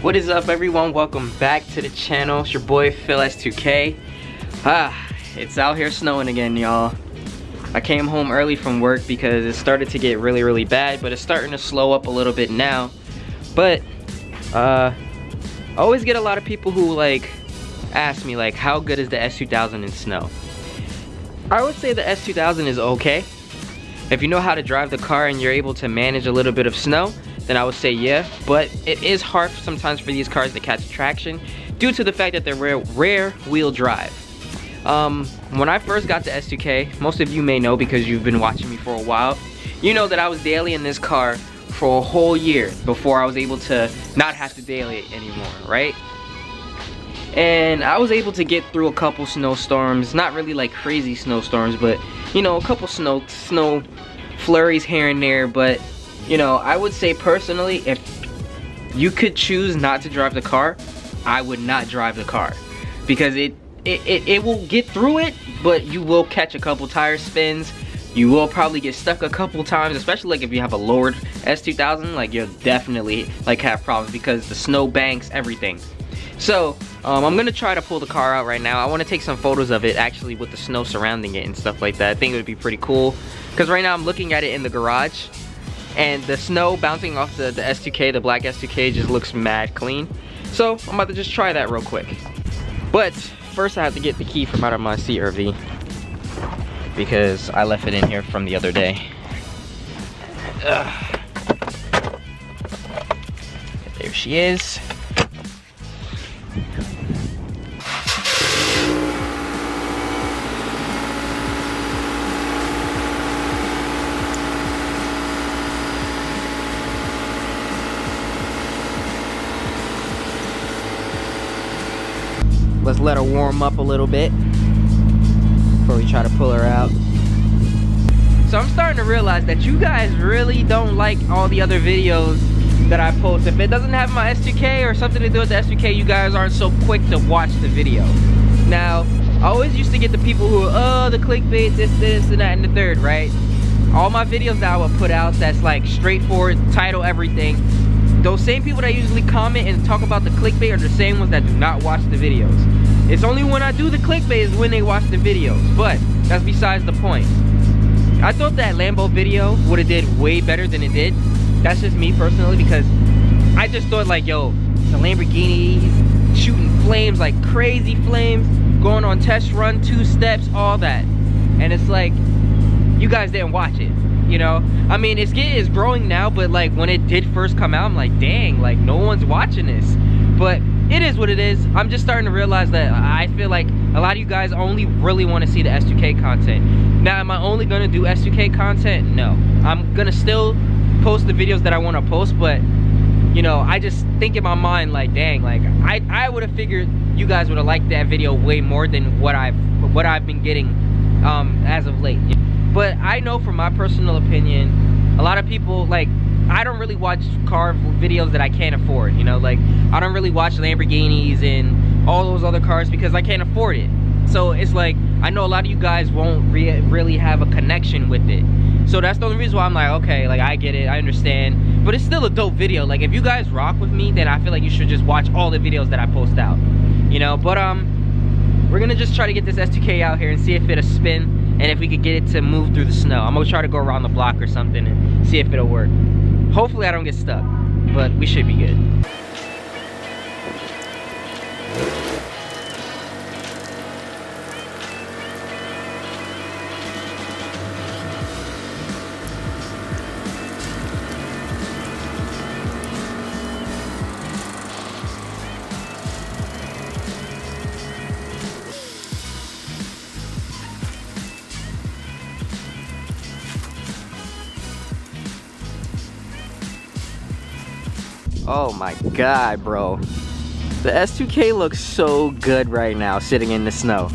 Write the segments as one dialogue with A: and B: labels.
A: What is up, everyone? Welcome back to the channel. It's your boy Phil S2K. It's out here snowing again, y'all. I came home early from work because it started to get really bad, but it's starting to slow up a little bit now. But I always get a lot of people who like ask me like, how good is the S2000 in snow? I would say the S2000 is okay. If you know how to drive the car and you're able to manage a little bit of snow, then I would say yeah, but it is hard sometimes for these cars to catch traction due to the fact that they're rear wheel drive. When I first got the S2K, most of you may know because you've been watching me for a while, you know that I was daily in this car for a whole year before I was able to not have to daily it anymore, right? And I was able to get through a couple snowstorms, not really like crazy snowstorms, but you know, a couple snow flurries here and there. But you know, I would say personally, if you could choose not to drive the car, I would not drive the car, because it will get through it, but you will catch a couple tire spins. You will probably get stuck a couple times, especially like if you have a lowered S2000, like you'll definitely like have problems because the snow banks everything. So I'm gonna try to pull the car out right now. I want to take some photos of it actually with the snow surrounding it and stuff like that. I think it would be pretty cool because right now I'm looking at it in the garage and the snow bouncing off the S2K, the black S2K, just looks mad clean. So I'm about to just try that real quick. But first I have to get the key from out of my CRV because I left it in here from the other day. There she is. Let's let her warm up a little bit before we try to pull her out. So I'm starting to realize that you guys really don't like all the other videos that I post. If it doesn't have my S2K or something to do with the S2K, you guys aren't so quick to watch the video. Now, I always used to get the people who are, oh, the clickbait, this, and that, and the third, right? All my videos that I would put out that's like straightforward, title, everything, those same people that usually comment and talk about the clickbait are the same ones that do not watch the videos. It's only when I do the clickbait is when they watch the videos, but that's besides the point. I thought that Lambo video would have did way better than it did. That's just me personally, because I just thought like, yo, it's a Lamborghini, he's shooting flames, like crazy flames, going on test run, 2 steps, all that. And it's like, you guys didn't watch it. You know, I mean, it's growing now, but like when it did first come out, I'm like, dang, like no one's watching this. But it is what it is. I'm just starting to realize that I feel like a lot of you guys only really want to see the S2K content. Now, am I only gonna do S2K content? No, I'm gonna still post the videos that I want to post, but you know, I just think in my mind like, dang, like I would have figured you guys would have liked that video way more than what I've been getting as of late. But I know from my personal opinion, a lot of people, like, I don't really watch car videos that I can't afford, you know? Like, I don't really watch Lamborghinis and all those other cars because I can't afford it. So it's like, I know a lot of you guys won't really have a connection with it. So that's the only reason why I'm like, okay, like, I get it, I understand. But it's still a dope video. Like, if you guys rock with me, then I feel like you should just watch all the videos that I post out, you know? But, we're gonna just try to get this S2K out here and see if it'll spin. And if we could get it to move through the snow. I'm gonna try to go around the block or something and see if it'll work. Hopefully I don't get stuck, but we should be good. Oh my god, bro. The S2K looks so good right now sitting in the snow.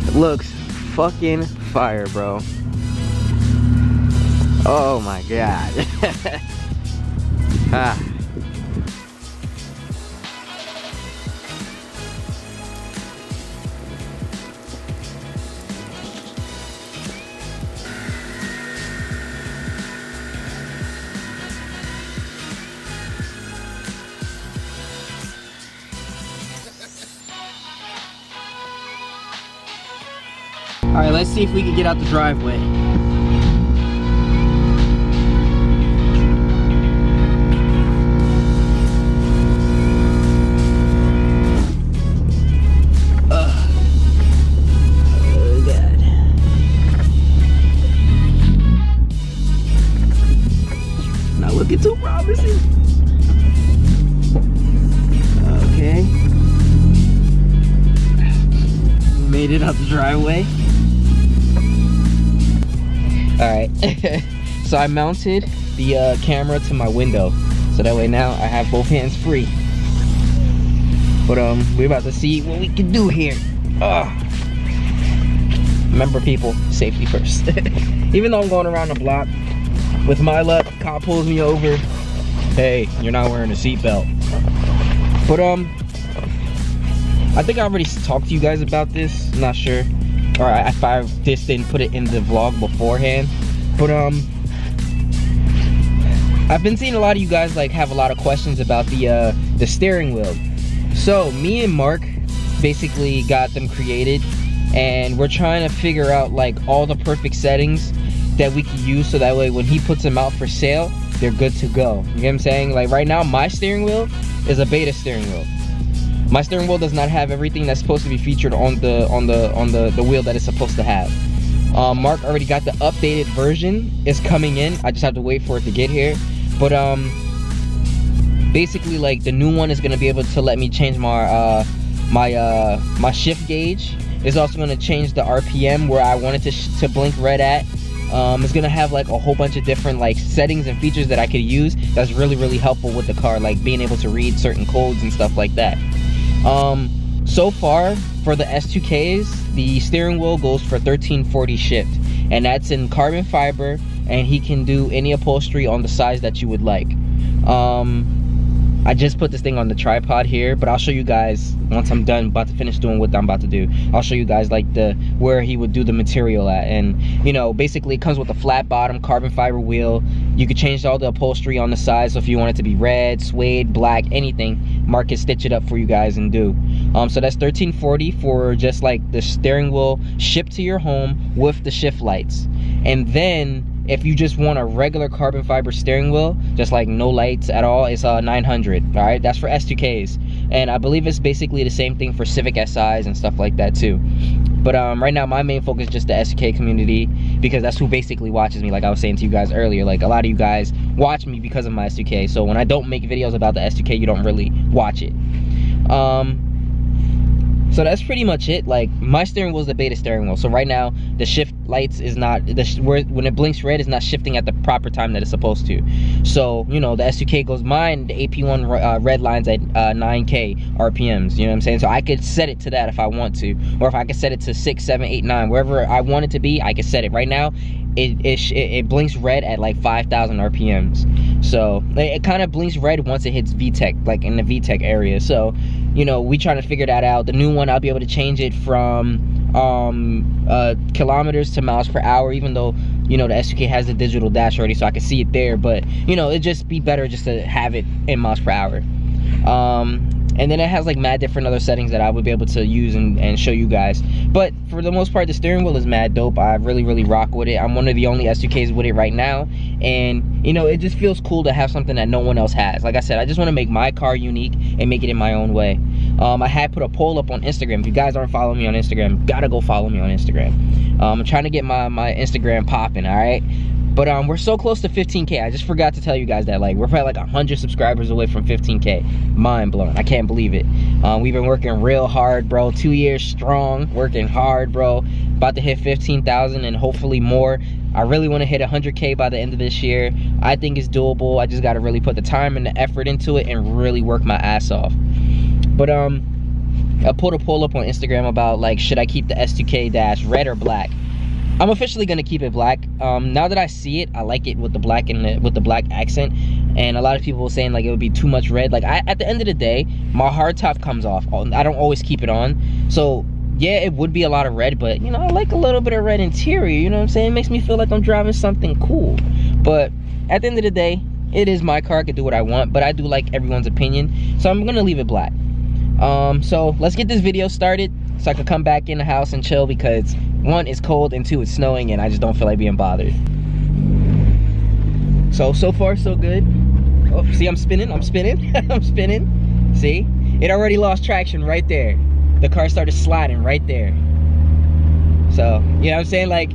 A: It looks fucking fire, bro. Oh my god. Ah. Alright, let's see if we can get out the driveway. Looking too promising. Okay. Made it out the driveway. Alright. So I mounted the camera to my window. So that way now I have both hands free. But we're about to see what we can do here. Remember people, safety first. Even though I'm going around the block, with my luck, cop pulls me over. Hey, you're not wearing a seatbelt. But I think I already talked to you guys about this. I'm not sure, or if I just didn't put it in the vlog beforehand. But I've been seeing a lot of you guys like have a lot of questions about the steering wheel. So me and Mark basically got them created, and we're trying to figure out like all the perfect settings that we can use, so that way when he puts them out for sale, they're good to go. You know what I'm saying? Like right now, my steering wheel is a beta steering wheel. My steering wheel does not have everything that's supposed to be featured on the wheel that it's supposed to have. Mark already got the updated version. It's coming in. I just have to wait for it to get here. But basically, like the new one is gonna be able to let me change my my shift gauge. It's also gonna change the RPM where I want it to blink red at. It's gonna have like a whole bunch of different like settings and features that I could use that's really helpful with the car, like being able to read certain codes and stuff like that. So far for the S2Ks, the steering wheel goes for 1340 shift, and that's in carbon fiber, and he can do any upholstery on the size that you would like. I just put this thing on the tripod here, but I'll show you guys once I'm done, about to finish doing what I'm about to do. I'll show you guys like where he would do the material at. And you know, basically it comes with a flat bottom carbon fiber wheel. You could change all the upholstery on the side, so if you want it to be red, suede, black, anything, Mark can stitch it up for you guys and do. So that's $1340 for just like the steering wheel shipped to your home with the shift lights. And then if you just want a regular carbon fiber steering wheel, just like no lights at all, it's $900. All right, that's for S2Ks, and I believe it's basically the same thing for Civic SIs and stuff like that too. But right now my main focus is just the S2K community, because that's who basically watches me. Like I was saying to you guys earlier, like a lot of you guys watch me because of my S2K. So when I don't make videos about the S2K, you don't really watch it. So that's pretty much it. Like my steering wheel is the beta steering wheel, so right now the shift lights is not when it blinks red, is not shifting at the proper time that it's supposed to. So you know, the S2K goes, mine, the AP1 red lines at 9K RPMs. You know what I'm saying? So I could set it to that if I want to, or if I could set it to 6, 7, 8, 9, wherever I want it to be, I can set it. Right now it blinks red at like 5,000 RPMs. So it kind of blinks red once it hits VTEC, like in the VTEC area. So you know, we trying to figure that out. The new one, I'll be able to change it from kilometers to miles per hour, even though you know the S2K has the digital dash already, so I can see it there. But you know, it'd just be better just to have it in miles per hour. And then it has like mad different other settings that I would be able to use and show you guys. But for the most part, the steering wheel is mad dope. I really rock with it. I'm one of the only S2Ks with it right now, and you know, it just feels cool to have something that no one else has. Like I said, I just want to make my car unique and make it in my own way. I had put a poll up on Instagram. If you guys aren't following me on Instagram, gotta go follow me on Instagram. I'm trying to get my Instagram popping, all right? But we're so close to 15K. I just forgot to tell you guys that, like, we're probably like 100 subscribers away from 15K. Mind blown. I can't believe it. We've been working real hard, bro. 2 years strong, working hard, bro. About to hit 15,000 and hopefully more. I really want to hit 100K by the end of this year. I think it's doable. I just got to really put the time and the effort into it and really work my ass off. But I put a poll up on Instagram about like, should I keep the S2K dash red or black? I'm officially gonna keep it black. Now that I see it, I like it with the black and with the black accent. And a lot of people were saying like it would be too much red. Like at the end of the day, my hardtop comes off. I don't always keep it on. So yeah, it would be a lot of red, but you know, I like a little bit of red interior. You know what I'm saying? It makes me feel like I'm driving something cool. But at the end of the day, it is my car. I can do what I want, but I do like everyone's opinion, so I'm gonna leave it black. So let's get this video started so I can come back in the house and chill, because one, it's cold, and two, it's snowing, and I just don't feel like being bothered. So far so good. Oh, see, I'm spinning. I'm spinning. See, it already lost traction right there. The car started sliding right there. So, you know what I'm saying? Like,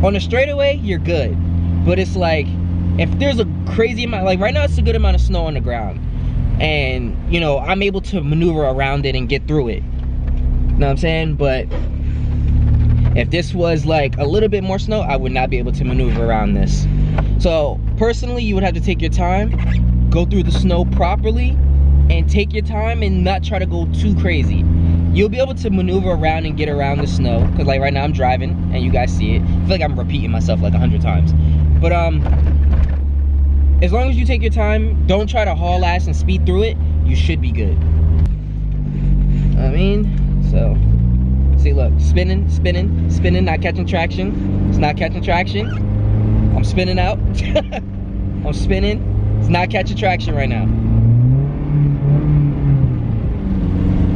A: on the straightaway, you're good. But it's like, if there's a crazy amount, like right now it's a good amount of snow on the ground. And, you know, I'm able to maneuver around it and get through it. You know what I'm saying? But if this was like a little bit more snow, I would not be able to maneuver around this. So, personally, you would have to take your time, go through the snow properly, and take your time and not try to go too crazy. You'll be able to maneuver around and get around the snow, because like right now I'm driving and you guys see it. I feel like I'm repeating myself like 100 times. But as long as you take your time, don't try to haul ass and speed through it, you should be good. I mean, so see, look, spinning, not catching traction. It's not catching traction. I'm spinning out. I'm spinning. It's not catching traction right now.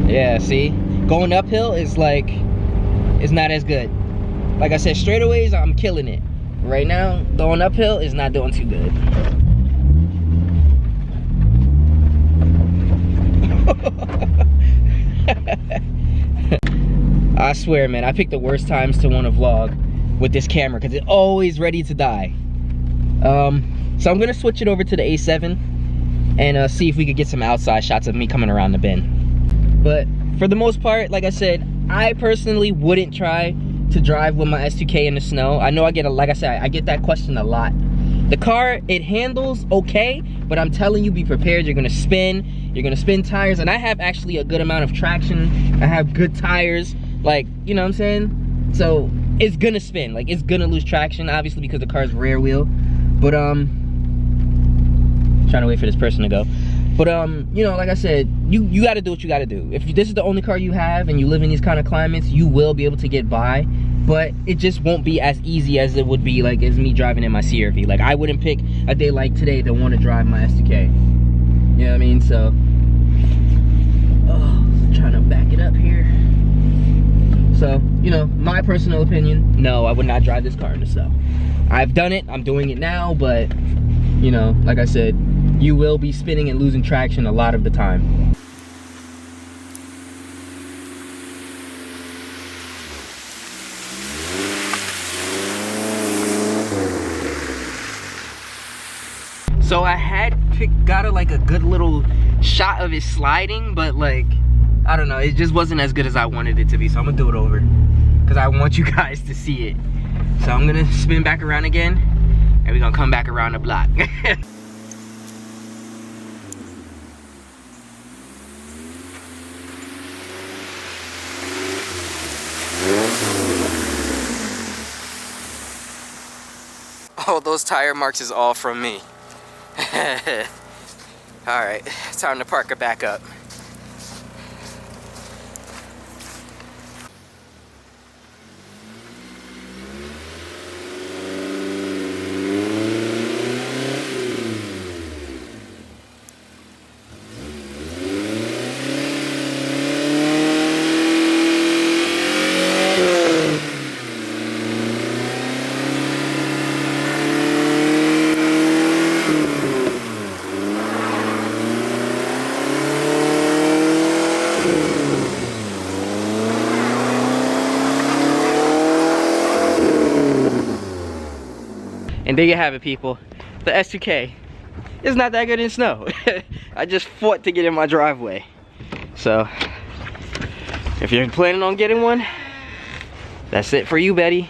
A: Yeah, see? Going uphill is like, it's not as good. Like I said, straightaways, I'm killing it. Right now, going uphill is not doing too good. I swear, man, I picked the worst times to want to vlog with this camera because it's always ready to die. So I'm gonna switch it over to the A7 and see if we could get some outside shots of me coming around the bend. But for the most part, like I said, I personally wouldn't try to drive with my S2K in the snow. I know I get like I said, I get that question a lot. The car, it handles okay, but I'm telling you, be prepared. You're gonna spin tires, and I have actually a good amount of traction. I have good tires, like, you know what I'm saying? So it's gonna spin, like it's gonna lose traction, obviously, because the car's rear wheel. But trying to wait for this person to go. But you know, like I said, you gotta do what you gotta do. If this is the only car you have and you live in these kind of climates, you will be able to get by, but it just won't be as easy as it would be like as me driving in my CR-V. Like, I wouldn't pick a day like today to want to drive my S2K. You know what I mean? So, I'm trying to back it up here. So, you know, my personal opinion, no, I would not drive this car in the snow. I've done it, I'm doing it now, but, you know, like I said, you will be spinning and losing traction a lot of the time. So I had got like a good little shot of it sliding, but like, I don't know, it just wasn't as good as I wanted it to be. So I'm gonna do it over because I want you guys to see it. So I'm gonna spin back around again and we're gonna come back around the block. Oh, those tire marks is all from me. Alright, time to park it back up. And there you have it, people. The S2K is not that good in snow. I just fought to get in my driveway. So, if you're planning on getting one, that's it for you, Betty.